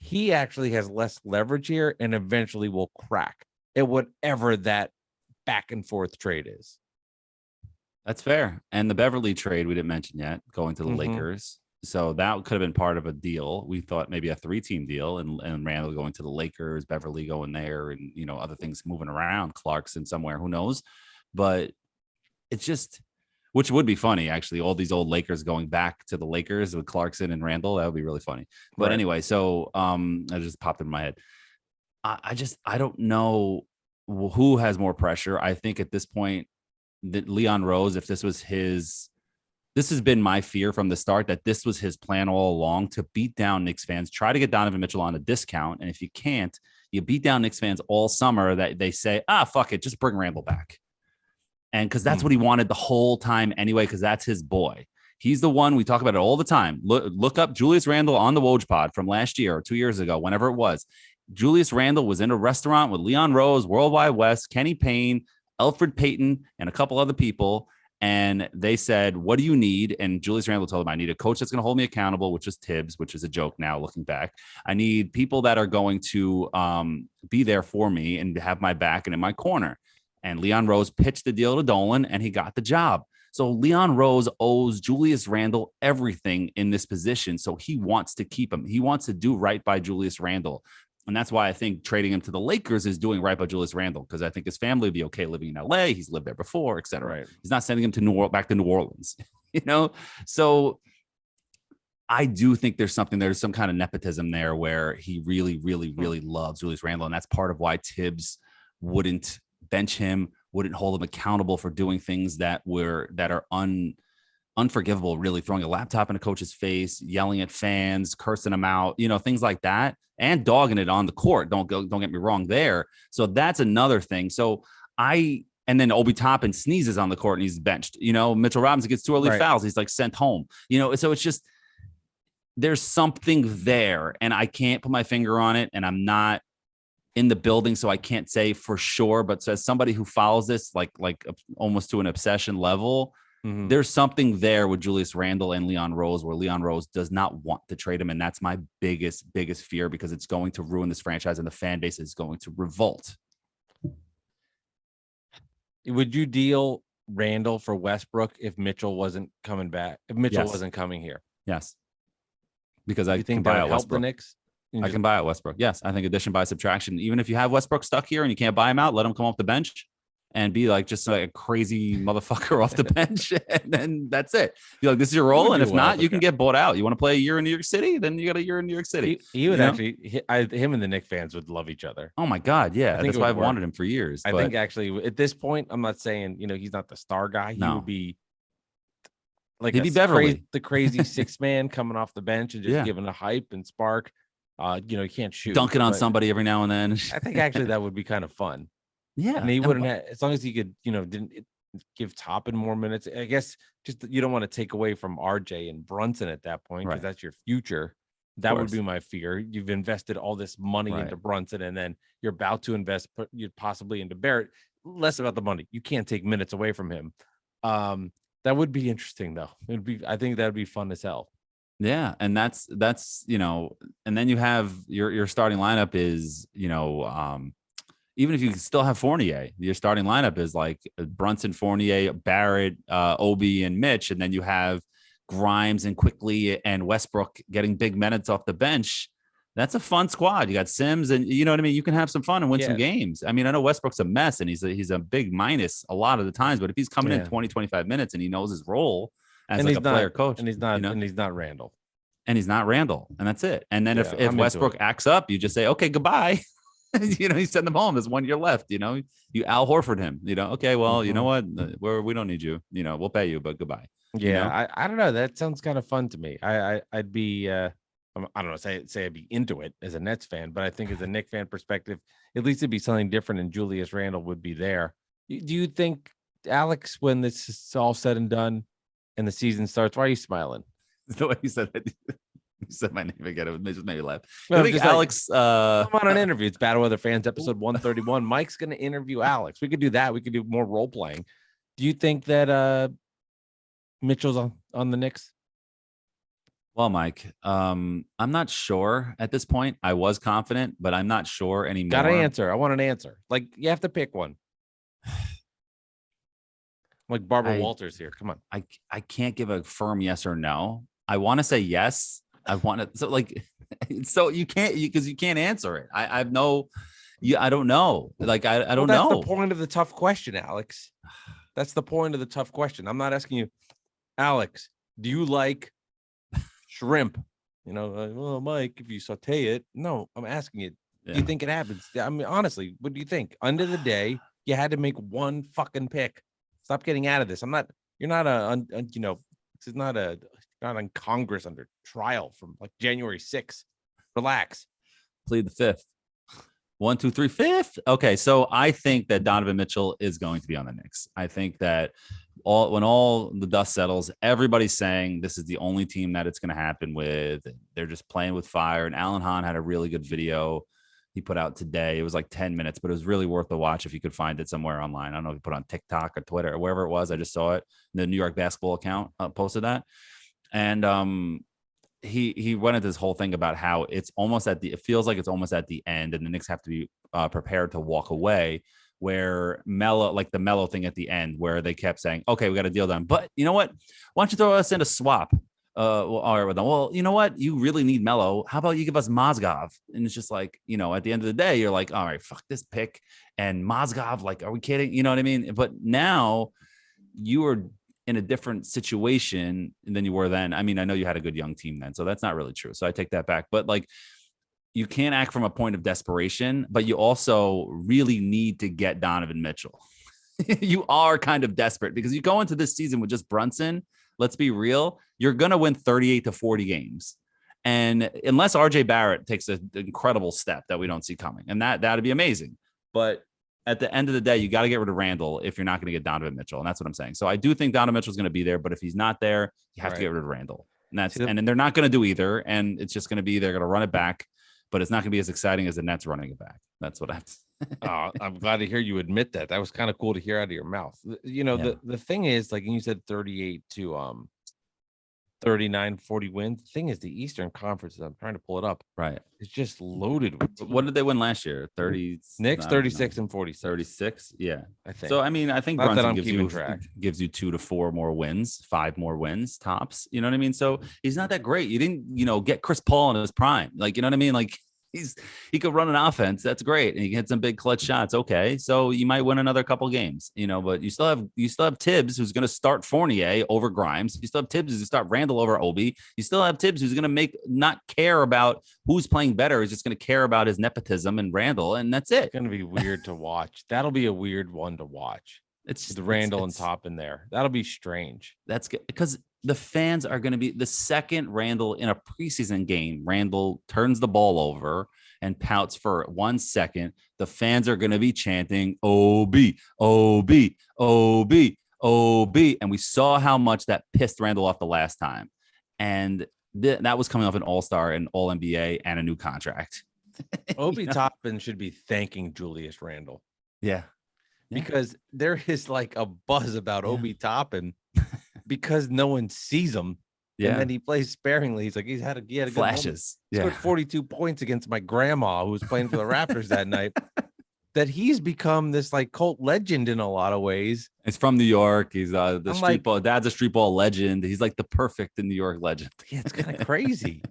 he actually has less leverage here and eventually will crack at whatever that back and forth trade is. That's fair. And the Beverly trade we didn't mention yet, going to the Lakers. So that could have been part of a deal. We thought maybe a 3-team deal, and Randall going to the Lakers, Beverly going there, and other things moving around, Clarkson somewhere, who knows? But it's just, which would be funny actually. All these old Lakers going back to the Lakers with Clarkson and Randall, that would be really funny. But anyway, so I just popped in my head. I don't know who has more pressure. I think at this point that Leon Rose, if this was his. This has been my fear from the start, that this was his plan all along, to beat down Knicks fans, try to get Donovan Mitchell on a discount. And if you can't, you beat down Knicks fans all summer, that they say, fuck it, just bring Randle back. And because that's what he wanted the whole time anyway, because that's his boy. He's the one, we talk about it all the time. Look up Julius Randle on the Woj Pod from last year or 2 years ago, whenever it was. Julius Randle was in a restaurant with Leon Rose, Worldwide West, Kenny Payne, Alfred Payton, and a couple other people. And they said, what do you need? And Julius Randle told him, I need a coach that's going to hold me accountable, which was Tibbs, which is a joke now looking back. I need people that are going to be there for me and have my back and in my corner. And Leon Rose pitched the deal to Dolan, and he got the job. So Leon Rose owes Julius Randle everything in this position. So he wants to keep him. He wants to do right by Julius Randle. And that's why I think trading him to the Lakers is doing right by Julius Randle, because I think his family would be okay living in LA. He's lived there before, et cetera. Right. He's not sending him to back to New Orleans, So I do think there's some kind of nepotism there where he really, really, really loves Julius Randle. And that's part of why Tibbs wouldn't bench him, wouldn't hold him accountable for doing things that are unforgivable, really, throwing a laptop in a coach's face, yelling at fans, cursing them out, things like that, and dogging it on the court. Don't get me wrong there. So that's another thing. So and then Obi Toppin sneezes on the court and he's benched. Mitchell Robinson gets 2 early fouls. He's like sent home. So it's just, there's something there, and I can't put my finger on it, and I'm not in the building, so I can't say for sure. But as somebody who follows this like almost to an obsession level, there's something there with Julius Randle and Leon Rose, where Leon Rose does not want to trade him, and that's my biggest fear, because it's going to ruin this franchise and the fan base is going to revolt. Would you deal Randle for Westbrook if Mitchell wasn't coming back? If Mitchell wasn't coming here? Yes. Because I think can buy out help Westbrook. The Knicks? I can buy out Westbrook. Yes. I think addition by subtraction. Even if you have Westbrook stuck here and you can't buy him out, let him come off the bench and be like just like a crazy motherfucker off the bench. And then that's it. Be like, this is your role. And if not, you can get bought out. You want to play a year in New York City? Then you got a year in New York City. He would actually, him and the Knicks fans would love each other. Oh my God. Yeah. That's why I've wanted him for years. I think actually at this point, I'm not saying, he's not the star guy. He would be like he'd be Beverly, the crazy six man coming off the bench and just giving a hype and spark. He can't shoot, dunking on somebody every now and then. I think actually that would be kind of fun. Yeah, and he wouldn't have, as long as he could, didn't give Toppin more minutes. I guess just you don't want to take away from RJ and Brunson at that point, because that's your future. That would be my fear. You've invested all this money into Brunson, and then you're about to invest possibly into Barrett. Less about the money. You can't take minutes away from him. That would be interesting, though. I think that would be fun as hell. Yeah, and that's and then you have your starting lineup is even if you still have Fournier, your starting lineup is like Brunson, Fournier, Barrett, Obi, and Mitch, and then you have Grimes and Quickly and Westbrook getting big minutes off the bench. That's a fun squad. You got Sims, and you know what I mean. You can have some fun and win some games. I mean, I know Westbrook's a mess, and he's a big minus a lot of the times. But if he's coming in 20, 25 minutes and he knows his role as like a player coach, and he's not, and he's not Randle, and that's it. And then if Westbrook acts up, you just say, okay, goodbye. You send them home. There's 1 year left. You Al Horford him. Okay, well, you know what? We don't need you. We'll pay you, but goodbye. Yeah, I don't know. That sounds kind of fun to me. I'd be. I don't know. Say I'd be into it as a Nets fan, but I think as a Knicks fan perspective, at least it'd be something different. And Julius Randle would be there. Do you think, Alex, when this is all said and done and the season starts, why are you smiling? The way you said that. You said my name again. It just made me laugh. Well, I think Alex. I'm on an interview. It's Battle Weather Fans, episode 131. Mike's going to interview Alex. We could do that. We could do more role playing. Do you think that Mitchell's on the Knicks? Well, Mike, I'm not sure at this point. I was confident, but I'm not sure anymore. Got an answer. I want an answer. Like, you have to pick one. Like Barbara Walters here. Come on. I can't give a firm yes or no. I want to say yes. I want to so you can't because you can't answer it. I don't know. I don't know. That's the point of the tough question, Alex. That's the point of the tough question. I'm not asking you, Alex, do you like shrimp? Well, Mike, if you saute it. No, I'm asking you, do you think it happens? I mean, honestly, what do you think? End of the day, you had to make one fucking pick. Stop getting out of this. You're not this is not on Congress under trial from like January 6th. Relax. Plead the fifth. 1, 2, 3, fifth. Okay, so I think that Donovan Mitchell is going to be on the Knicks. I think that when all the dust settles, everybody's saying this is the only team that it's going to happen with. They're just playing with fire. And Alan Hahn had a really good video he put out today. It was like 10 minutes, but it was really worth the watch if you could find it somewhere online. I don't know if he put it on TikTok or Twitter or wherever it was. I just saw it. The New York basketball account posted that. And he went into this whole thing about how it feels like it's almost at the end and the Knicks have to be prepared to walk away. where the Melo thing at the end, where they kept saying, okay, we got a deal done. But you know what? Why don't you throw us in a swap? All right with them. Well, you know what? You really need Melo. How about you give us Mozgov? And it's just like, at the end of the day, you're like, all right, fuck this pick. And Mozgov, like, are we kidding? You know what I mean? But now you are in a different situation than you were then. I mean, I know you had a good young team then, so that's not really true. So I take that back. But like, you can't act from a point of desperation, but you also really need to get Donovan Mitchell. You are kind of desperate because you go into this season with just Brunson. Let's be real. You're going to win 38 to 40 games. And unless RJ Barrett takes an incredible step that we don't see coming, and that'd be amazing. But at the end of the day, you got to get rid of Randle if you're not going to get Donovan Mitchell. And that's what I'm saying. So I do think Donovan Mitchell's going to be there, but if he's not there, you have to get rid of Randle. And then they're not going to do either. And it's just going to be, they're going to run it back, but it's not going to be as exciting as the Nets running it back. That's what I'm glad to hear you admit that. That was kind of cool to hear out of your mouth. The thing is, like you said, 38 to 39, 40 wins. The thing is, the Eastern Conference, I'm trying to pull it up. Right. It's just loaded with teams. What did they win last year? 30. Knicks 36 and 46. 36. Yeah. I think. So, I think Not Brunson gives you 2 to 4 more wins, 5 more wins tops. You know what I mean? So he's not that great. You didn't, get Chris Paul in his prime. Like, you know what I mean? Like, he could run an offense. That's great. And he can hit some big clutch shots. Okay. So you might win another couple games, but you still have Tibbs, who's going to start Fournier over Grimes. You still have Tibbs who's going to start Randall over Obi. You still have Tibbs who's going to not care about who's playing better. He's just going to care about his nepotism and Randall. And that's it. It's going to be weird to watch. That'll be a weird one to watch. It's the Randall and Top in there. That'll be strange. That's good because the fans are going to be the second Randall in a preseason game. Randall turns the ball over and pouts for 1 second. The fans are going to be chanting OB, OB, OB, OB. And we saw how much that pissed Randall off the last time. And that was coming off an all-star and all-NBA and a new contract. Obi Toppin should be thanking Julius Randle. Yeah. Because there is like a buzz about Obi Toppin because no one sees him. Yeah. And then he plays sparingly. He's like, he had a good flashes. He scored 42 points against my grandma who was playing for the Raptors that night. That he's become this like cult legend in a lot of ways. He's from New York. He's ball. Dad's a street ball legend. He's like the perfect New York legend. Yeah, it's kind of crazy.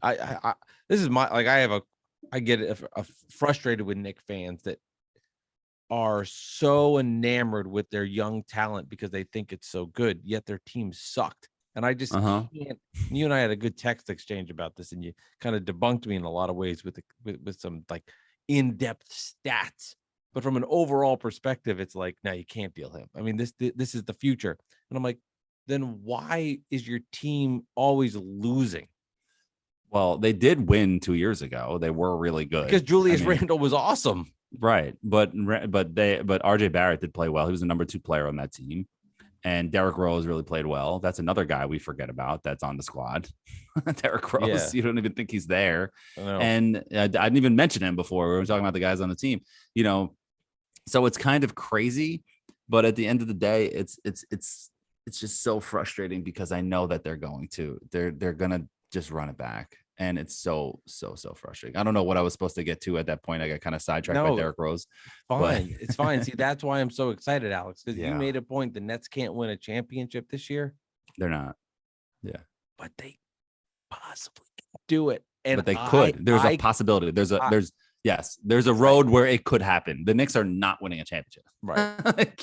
This is I get frustrated with Knicks fans that are so enamored with their young talent because they think it's so good, yet their team sucked. And I just can't. You and I had a good text exchange about this, and you kind of debunked me in a lot of ways with some like in-depth stats. But from an overall perspective, it's like, no, you can't deal him. I mean, this is the future. And I'm like, then why is your team always losing? Well, they did win 2 years ago. They were really good because Julius Randle was awesome. Right. But RJ Barrett did play well. He was the number 2 player on that team. And Derrick Rose really played well. That's another guy we forget about that's on the squad. Derrick Rose, you don't even think he's there. And I didn't even mention him before. We were talking about the guys on the team, So it's kind of crazy, but at the end of the day, it's just so frustrating because I know that they're going to just run it back. And it's so frustrating. I don't know what I was supposed to get to at that point. I got kind of sidetracked by Derrick Rose. Fine. It's fine. See, that's why I'm so excited, Alex, because you made a point. The Nets can't win a championship this year. They're not. Yeah. But they possibly can do it. But they could. There's a possibility. There's a road where it could happen. The Knicks are not winning a championship. Right.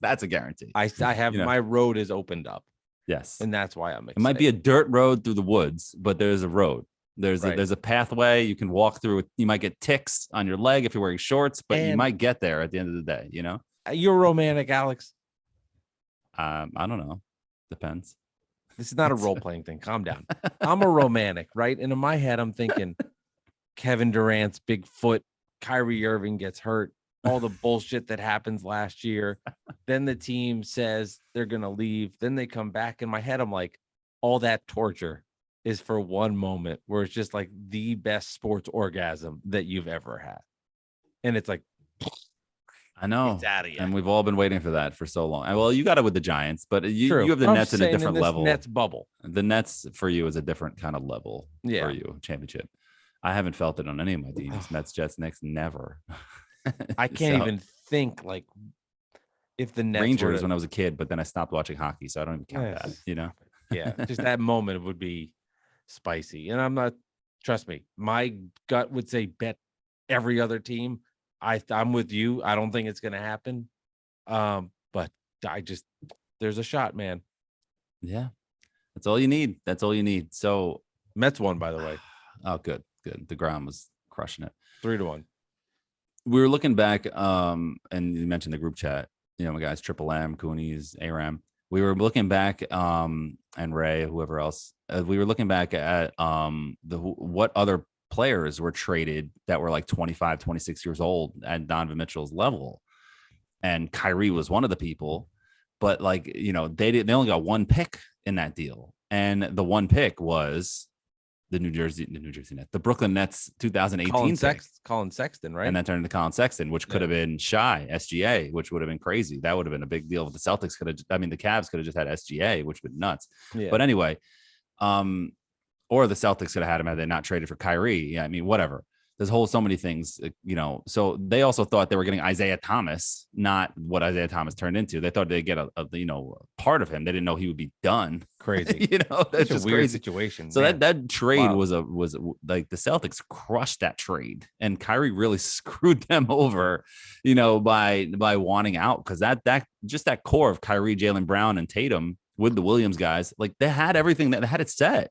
That's a guarantee. I have my road is opened up. Yes. And that's why I'm excited. It might be a dirt road through the woods, but there's a road. There's a pathway you can walk through. You might get ticks on your leg if you're wearing shorts, but you might get there at the end of the day, You're romantic, Alex. I don't know. Depends. This is not a role-playing thing. Calm down. I'm a romantic, right? And in my head, I'm thinking Kevin Durant's big foot, Kyrie Irving gets hurt, all the bullshit that happens last year. Then the team says they're going to leave. Then they come back. In my head, I'm like, all that torture is for one moment where it's just like the best sports orgasm that you've ever had. And it's like, I know. It's out of you. And we've all been waiting for that for so long. Well, you got it with the Giants, but you have the Nets in a different level. Nets bubble. The Nets for you is a different kind of level for you, championship. I haven't felt it on any of my teams. Mets, Jets, Knicks, never. I can't even think like if the Nets Rangers were when I was a kid, but then I stopped watching hockey, so I don't even count that. You know? Yeah, just that moment would be spicy. And I'm not. Trust me, my gut would say bet every other team. I'm with you. I don't think it's going to happen. But there's a shot, man. Yeah, that's all you need. That's all you need. So Mets won, by the way. Oh, good. DeGrom was crushing it. 3-1. We were looking back, and you mentioned the group chat. You know, my guys, Triple M, Coonies, Aram. We were looking back, and Ray, whoever else. We were looking back at what other players were traded that were like 25, 26 years old at Donovan Mitchell's level, and Kyrie was one of the people. But like, you know, they only got one pick in that deal, and the one pick was the New Jersey Nets, the Brooklyn Nets 2018 Colin Sexton, right? And then turned into Colin Sexton, which could have been SGA, which would have been crazy. That would have been a big deal. If the Celtics the Cavs could have just had SGA, which would be nuts. Yeah. But anyway, or the Celtics could have had him had they not traded for Kyrie. Yeah, I mean, whatever. There's so many things, you know. So they also thought they were getting Isaiah Thomas, not what Isaiah Thomas turned into. They thought they'd get a part of him. They didn't know he would be done. Crazy, you know. That's just a weird crazy situation. So that trade was like the Celtics crushed that trade, and Kyrie really screwed them over, you know, by wanting out, because that core of Kyrie, Jaylen Brown, and Tatum with the Williams guys, like they had everything that had it set.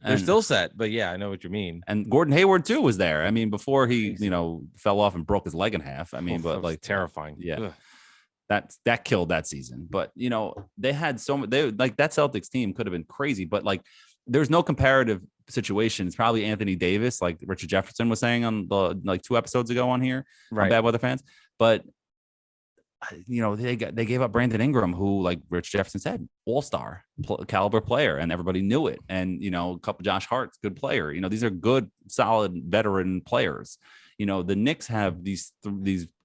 They're still set, but yeah, I know what you mean. And Gordon Hayward too was there. I mean, before he, you know, fell off and broke his leg in half. I mean, but like terrifying. Yeah. Ugh. That killed that season. But you know, they had that Celtics team could have been crazy, but like there's no comparative situation. It's probably Anthony Davis, like Richard Jefferson was saying on the 2 episodes ago on here, right, on Bad Weather Fans. But you know, they gave up Brandon Ingram, who, like Rich Jefferson said, all-star caliber player, and everybody knew it. And, you know, a couple Josh Hart's good player. You know, these are good, solid veteran players. You know, the Knicks have these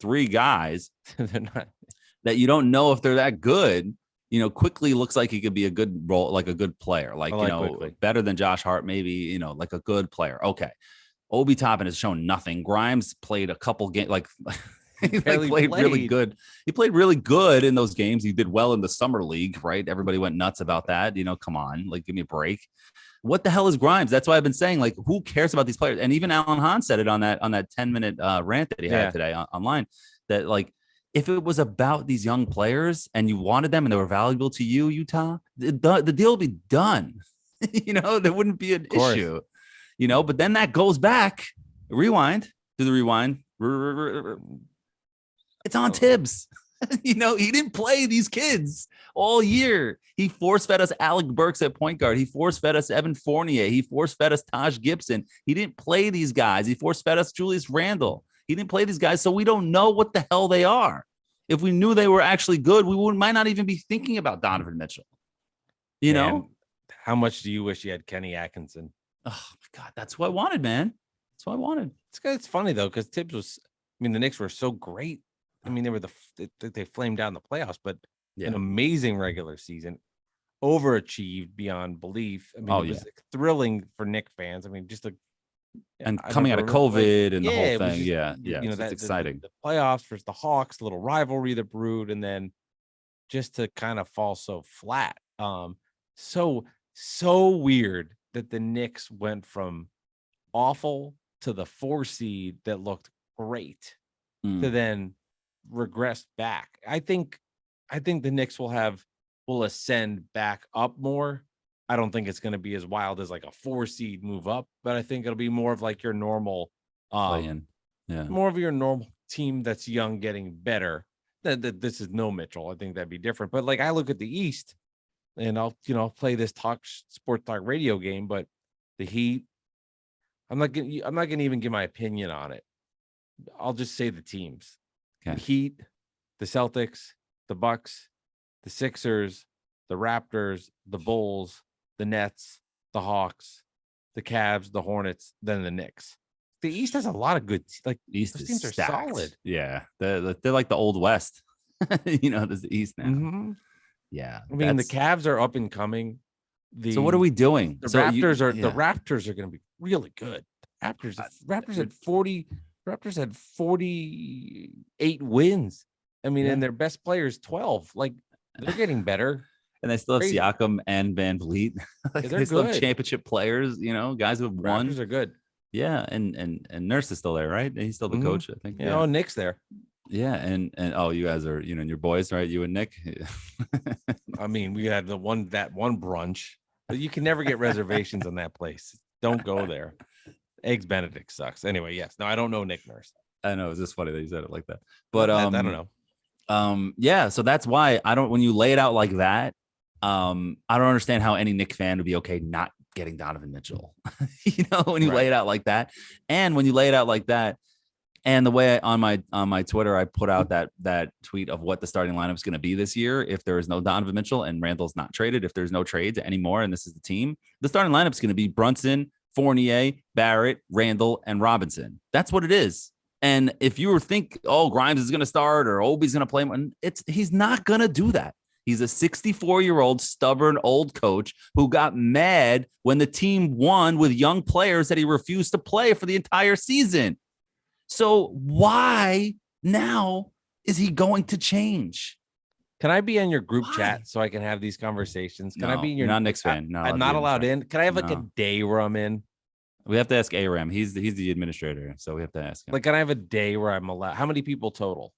3 guys that you don't know if they're that good. You know, Quickly looks like he could be a good role, like a good player, like you know, Quickly, better than Josh Hart, maybe, you know, like a good player. Okay. Obi Toppin has shown nothing. Grimes played a couple games, like he played really good. He played really good in those games. He did well in the summer league, right? Everybody went nuts about that. You know, come on, like, give me a break. What the hell is Grimes? That's why I've been saying, like, who cares about these players? And even Alan Hahn said it on that 10-minute rant that he had today online, that like, if it was about these young players and you wanted them and they were valuable to you, Utah, the deal would be done. You know, there wouldn't be an issue. You know, but then that goes back. Rewind. Do the rewind. It's on Tibbs. You know, he didn't play these kids all year. He force-fed us Alec Burks at point guard. He force-fed us Evan Fournier. He force-fed us Taj Gibson. He didn't play these guys. He force-fed us Julius Randle. He didn't play these guys, so we don't know what the hell they are. If we knew they were actually good, we might not even be thinking about Donovan Mitchell. You know? How much do you wish you had Kenny Atkinson? Oh, my God. That's what I wanted, man. That's what I wanted. It's funny, though, because Tibbs was – I mean, the Knicks were so great. I mean, they flamed out in the playoffs, but an amazing regular season, overachieved beyond belief. I mean, it was thrilling for Knicks fans. I mean, just coming out of COVID and the whole thing. You know, that's exciting. The playoffs versus the Hawks, little rivalry that brewed, and then just to kind of fall so flat. So weird that the Knicks went from awful to the 4 seed that looked great to then regress back. I think the Knicks will ascend back up more. I don't think it's going to be as wild as like a 4 seed move up, but I think it'll be more of like your normal more of your normal team that's young getting better. That this is no Mitchell. I think that'd be different. But like I look at the East, and I'll play this sports talk radio game, but the Heat, I'm not gonna even give my opinion on it. I'll just say the teams. Okay. The Heat, the Celtics, the Bucks, the Sixers, the Raptors, the Bulls, the Nets, the Hawks, the Cavs, the Hornets, then the Knicks. The East has a lot of good, like East those teams are stacked. solid. Yeah, they're like the old West. You know, there's the East now. Mm-hmm. Yeah, I mean the Cavs are up and coming. So what are we doing? The Raptors are going to be really good. Raptors had 40 Raptors had 48 wins. I mean, and their best players 12. Like, they're getting better. And they still have Crazy. Siakam and Van Vliet. Like, they're they still have good. championship players, guys who have won. Raptors are good. Yeah, and Nurse is still there, right? He's still the coach, I think. Oh, Nick's there. Yeah, and oh, you guys are, and your boys, right? You and Nick. I mean, we had that one brunch. You can never get reservations on that place. Don't go there. Eggs Benedict sucks. Anyway, yes. No, I don't know Nick Nurse. I know, it's just funny that you said it like that. But I don't know. Yeah, so that's why when you lay it out like that, I don't understand how any Knicks fan would be okay not getting Donovan Mitchell. When you lay it out like that, and when you lay it out like that, and the way on my Twitter I put out that tweet of what the starting lineup is going to be this year if there is no Donovan Mitchell and Randle's not traded, if there's no trades anymore, and this is the team, the starting lineup is going to be Brunson, Fournier, Barrett, Randle, and Robinson. That's what it is. And if you think, Grimes is going to start or Obi's going to play, he's not going to do that. He's a 64-year-old stubborn old coach who got mad when the team won with young players that he refused to play for the entire season. So why now is he going to change? Can I be in your group chat so I can have these conversations? Can I be in your? You're not a Knicks fan. No, I'm not allowed in. Can I have a day where I'm in? We have to ask Aram. He's the administrator, so we have to ask him. Like, can I have a day where I'm allowed? How many people total?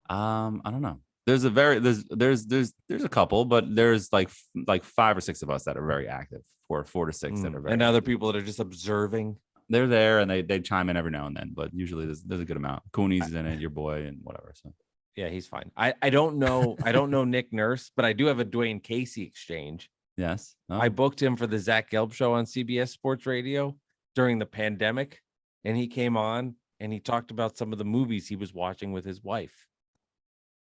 I don't know. There's a couple, but there's like 5 or 6 of us that are very active, or 4 to 6 that are very and other active. People that are just observing. They're there and they chime in every now and then, but usually there's a good amount. Cooney's in it, your boy, and whatever. So yeah, he's fine. I don't know Nick Nurse, but I do have a Dwayne Casey exchange. Yes, I booked him for the Zach Gelb show on CBS Sports Radio during the pandemic, and he came on and he talked about some of the movies he was watching with his wife,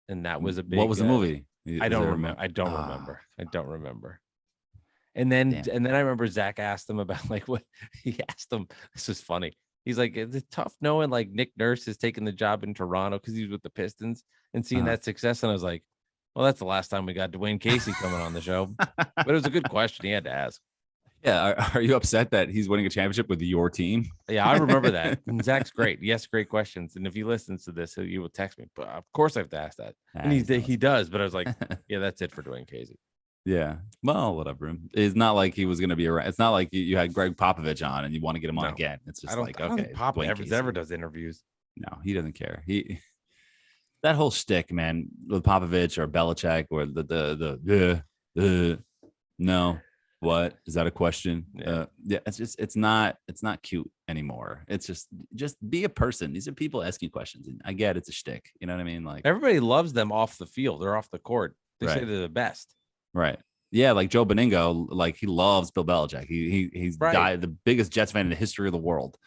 and that was a big. What was the movie? I don't remember. I don't remember. And then I remember Zach asked him about what he asked him. This was funny. He's like, it's tough knowing Nick Nurse has taken the job in Toronto because he was with the Pistons and seeing that success. And I was like, well, that's the last time we got Dwayne Casey coming on the show. But it was a good question he had to ask. Yeah. Are you upset that he's winning a championship with your team? Yeah, I remember that. And Zach's great. Yes, great questions. And if he listens to this, he will text me. But of course I have to ask that. And he does. But I was like, yeah, that's it for Dwayne Casey. Yeah. Well, whatever. It's not like he was going to be around. It's not like you had Greg Popovich on and you want to get him on again. It's just okay. Popovich ever does interviews. No, he doesn't care. That whole shtick, man, with Popovich or Belichick or no. What is that a question? Yeah, it's not cute anymore. It's just be a person. These are people asking questions, and I get it's a shtick. You know what I mean? Like, everybody loves them off the field. They're off the court. They say they're the best. Right. Yeah, like Joe Beningo, like he loves Bill Belichick. He's died the biggest Jets fan in the history of the world.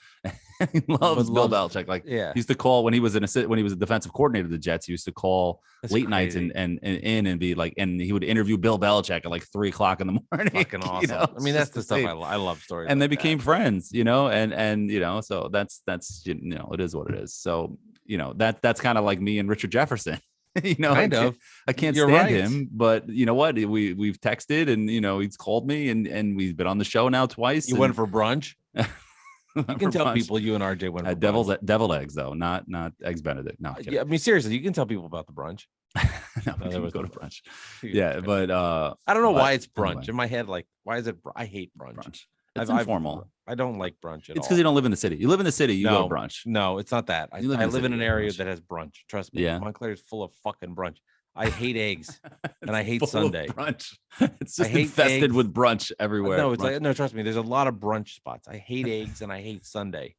He loves Bill Belichick. Like, he used to call when he was a defensive coordinator of the Jets. He used to call late nights and be like, and he would interview Bill Belichick at like 3:00 in the morning. Fucking awesome. I mean, that's the stuff I love stories. And they became friends, and so that's it is what it is. So that's kind of like me and Richard Jefferson. I can't stand him, but you know what? We've texted and he's called me and we've been on the show now twice. You went for brunch. You can tell people you and RJ went for deviled eggs though, not eggs Benedict. No, I mean seriously, you can tell people about the brunch. No, go to brunch. Yeah, but I don't know why it's brunch anyway. In my head. Like, why is it? I hate brunch. It's informal. I don't like brunch at all. It's because you don't live in the city. You live in the city, you go to brunch. No, it's not that. I live in an area that has brunch. Trust me. Yeah. Montclair is full of fucking brunch. I hate eggs and I hate Sunday. Brunch. It's just infested eggs. With brunch everywhere. No, it's no, trust me. There's a lot of brunch spots. I hate eggs and I hate Sunday.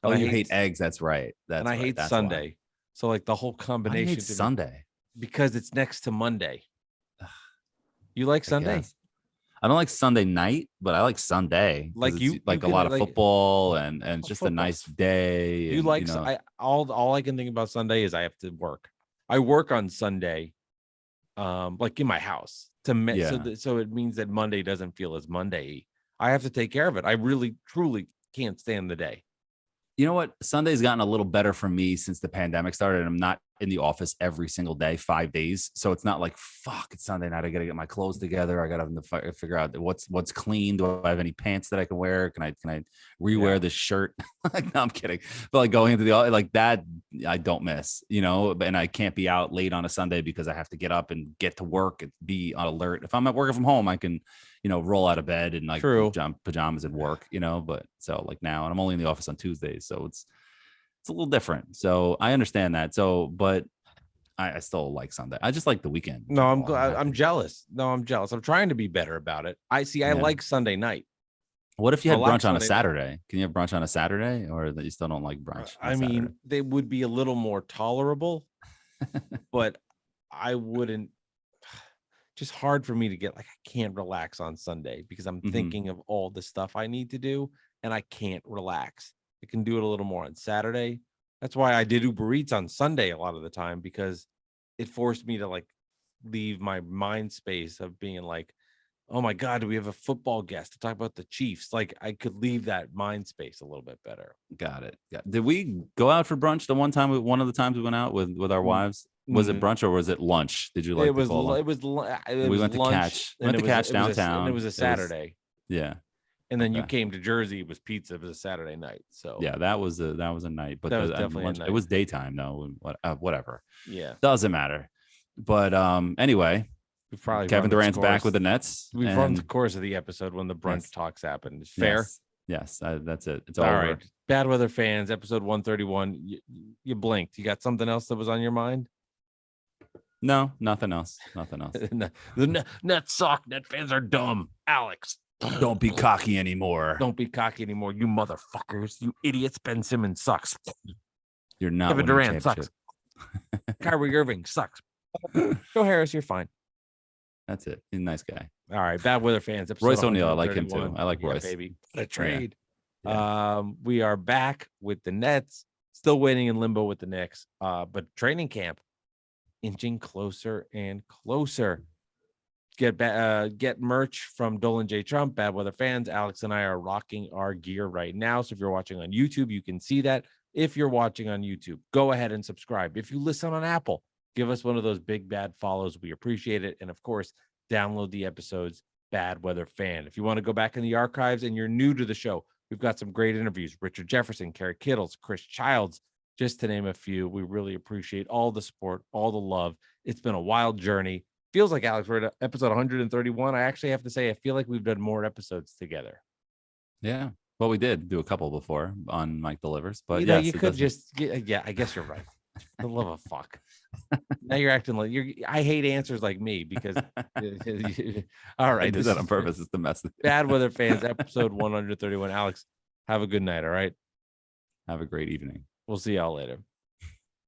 And you hate eggs. That's right. I hate Sunday. Why. So like the whole combination. I hate Sunday because it's next to Monday. You like Sunday? I don't like Sunday night, but I like Sunday. Like you like a lot of football and it's just a nice day. You like all I can think about Sunday is I have to work. I work on Sunday, like in my house so it means that Monday doesn't feel as Monday. I have to take care of it. I really truly can't stand the day. You know what? Sunday's gotten a little better for me since the pandemic started. And I'm not in the office every single day, 5 days. So it's not like, fuck, it's Sunday night. I got to get my clothes together. I got to figure out what's clean. Do I have any pants that I can wear? Can I rewear this shirt? Like, no, I'm kidding. But like going into the, like that, I don't miss, and I can't be out late on a Sunday because I have to get up and get to work and be on alert. If I'm at working from home, I can, roll out of bed and like jump pajamas and work, but so like now, and I'm only in the office on Tuesdays. So it's a little different. So I understand that. So, but I still like Sunday. I just like the weekend. No, I'm glad. I'm jealous. No, I'm jealous. I'm trying to be better about it. I like Sunday night. What if you had brunch on a Saturday? Can you have brunch on a Saturday, or that you still don't like brunch? I mean, they would be a little more tolerable, but I wouldn't. Just hard for me to get, like, I can't relax on Sunday because I'm thinking of all the stuff I need to do and I can't relax. I can do it a little more on Saturday. That's why I did Uber Eats on Sunday a lot of the time, because it forced me to like leave my mind space of being like, oh my God, do we have a football guest to talk about the Chiefs? Like, I could leave that mind space a little bit better. Got it. Did we go out for brunch one of the times we went out with our wives? Was it brunch or was it lunch? Did you like it was lunch? We went to Catch. Went to Catch downtown. And it was a Saturday. Yeah. And then you came to Jersey. It was pizza. It was a Saturday night. So yeah, that was a night. But definitely lunch, a night. It was daytime though. Whatever. Yeah, doesn't matter. But anyway, Kevin Durant's back with the Nets. We've run the course of the episode when the brunch talks happened. It's fair. Yes, that's it. It's all over. Right. Bad Weather fans, episode 131. You blinked. You got something else that was on your mind? No, nothing else. The Nets suck. Net fans are dumb. Alex, don't be cocky anymore. Don't be cocky anymore, you motherfuckers. You idiots. Ben Simmons sucks. You're not. Kevin Durant sucks. Kyrie Irving sucks. Joe Harris, you're fine. That's it. He's a nice guy. All right, Bad Weather fans. Royce O'Neal, I like him too. I like Royce. Baby, what a trade. Yeah. We are back with the Nets. Still waiting in limbo with the Knicks. But training camp inching closer and closer. Get merch from Dolan J. Trump, Bad Weather fans. Alex and I are rocking our gear right now. So if you're watching on YouTube, you can see that. If you're watching on YouTube, go ahead and subscribe. If you listen on Apple, give us one of those big bad follows. We appreciate it. And of course, download the episodes, Bad Weather Fan. If you want to go back in the archives and you're new to the show, we've got some great interviews. Richard Jefferson, Kerry Kittles, Chris Childs, just to name a few. We really appreciate all the support, all the love. It's been a wild journey. Feels like, Alex, we're at episode 131. I actually have to say, I feel like we've done more episodes together. Yeah. Well, we did do a couple before on Mike Delivers, but you could just, I guess you're right. The love of fuck. Now you're acting like I hate answers like me because all right. I did that on purpose. It's the message. Bad Weather fans, episode 131. Alex, have a good night. All right. Have a great evening. We'll see y'all later.